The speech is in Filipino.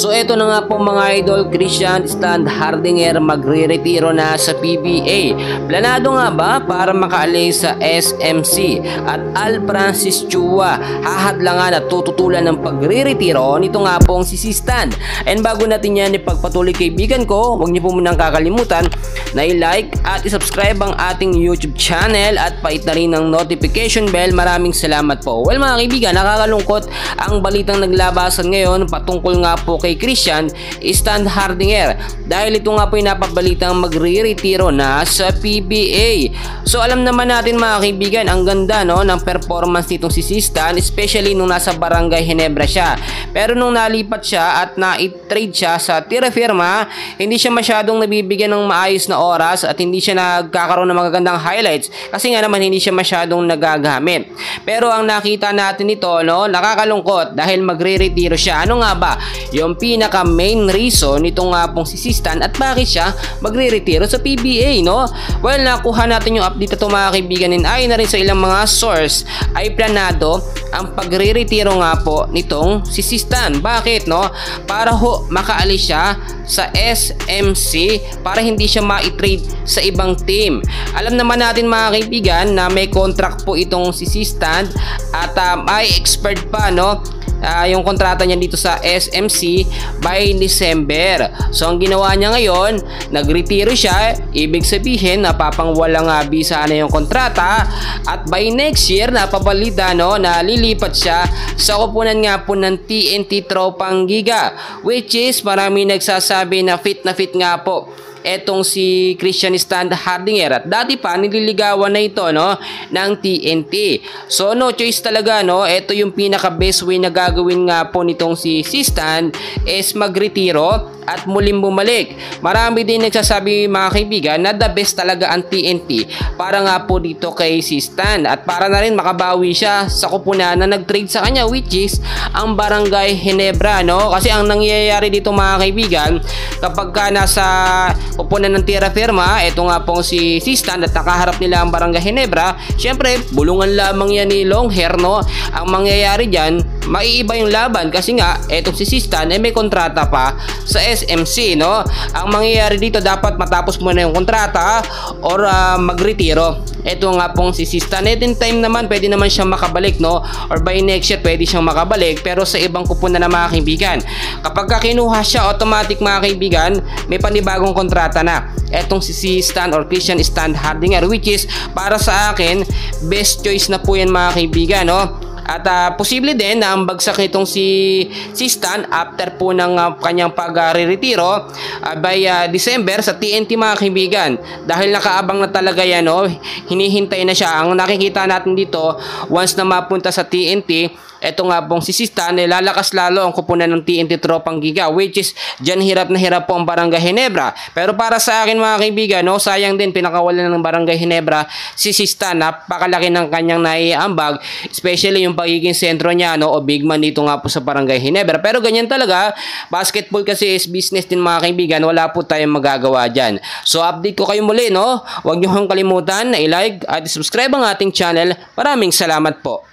So eto na nga po mga idol, Christian Stan Hardinger magre-retiro na sa PBA. Planado nga ba para makaalis sa SMC? At Al Francis Chua hahadlangan at tututulan ng pagre-retiro nito nga pong si Stan. And bago natin yan ipagpatuloy kaibigan ko, huwag niyo po munang kakalimutan na i-like at i-subscribe ang ating YouTube channel at pait na rin ng notification bell. Maraming salamat po. Well mga kaibigan, nakakalungkot ang balitang naglabasan ngayon patungkol nga po kay Christian Stan Hardinger dahil ito nga po yung napabalitang magre-retiro na sa PBA. So alam naman natin mga kaibigan, ang ganda no ng performance nitong si Stan, especially nung nasa Barangay Ginebra siya. Pero nung nalipat siya at na-trade siya sa Tierra Firma, hindi siya masyadong nabibigyan ng maayos na oras at hindi siya nagkakaroon ng magagandang highlights kasi nga naman hindi siya masyadong nagagamit. Pero ang nakita natin nito no, nakakalungkot dahil magre-retiro siya. Ano nga ba yung pinaka main reason nitong nga pong si Stan at bakit siya magre-retiro sa PBA no? Well, nakuha natin yung update ito mga kaibigan, and ayon na rin sa ilang mga source ay planado ang pagre-retiro nga po nitong si Stan. Bakit no? Para ho makaalis siya sa SMC para hindi siya ma-trade sa ibang team. Alam naman natin mga kaibigan na may contract po itong si Stan at may expert pa no yung kontrata niya dito sa SMC by December. So ang ginawa niya ngayon, nagretiro siya, ibig sabihin napapangwalang bisa na yung kontrata at by next year napabalita no na lilipat siya sa kupunan nga po ng TNT Tropang Giga, which is marami nagsasabi na fit nga po etong si Christian Stan Hardinger at dati pa nililigawan na ito no ng TNT. So no choice talaga no, ito yung pinaka best way na gagawin nga po nitong si Stan is magretiro at muling bumalik. Marami din nagsasabi mga kaibigan na the best talaga ang TNT para nga po dito kay Stan at para na rin makabawi siya sa kupunan na nag-trade sa kanya, which is ang Barangay Ginebra no. Kasi ang nangyayari dito mga kaibigan, kapag ka nasa kupunan ng Tierra Firma, ito nga pong si Stan at nakaharap nila ang Barangay Ginebra, syempre bulungan lamang yan ni long hair no. Ang mangyayari dyan, maiiba yung laban kasi nga etong si Stan may kontrata pa sa SMC no. Ang mangyayari dito, dapat matapos muna yung kontrata or magretiro. Ito nga pong si Stan. At in time naman pwede naman siyang makabalik no, or by next year pwede siyang makabalik pero sa ibang kupunan na mga kaibigan. Kapag kinuha siya, automatic mga kaibigan may panibagong kontrata na etong si Stan or Christian Stan Hardinger, which is para sa akin best choice na po yan mga kaibigan no. At posible din na ang bagsak nitong si Stan after po ng kanyang pag-retiro by December sa TNT mga kaibigan. Dahil nakaabang na talaga yan, no? Hinihintay na siya. Ang nakikita natin dito, once na mapunta sa TNT, eto nga pong si Stan, lalakas lalo ang kupunan ng TNT Tropang Giga, which is dyan hirap na hirap po ang Barangay Ginebra. Pero para sa akin mga kaibigan, no, sayang din pinakawalan ng Barangay Ginebra si Stan. Napakalaki ng kanyang naiambag, especially yung pagiging sentro niya no, o big man dito nga po sa Barangay Ginebra. Pero ganyan talaga, basketball kasi is business din mga kaibigan, wala po tayong magagawa dyan. So update ko kayo muli no, huwag niyo kalimutan na i-like at subscribe ang ating channel. Maraming salamat po.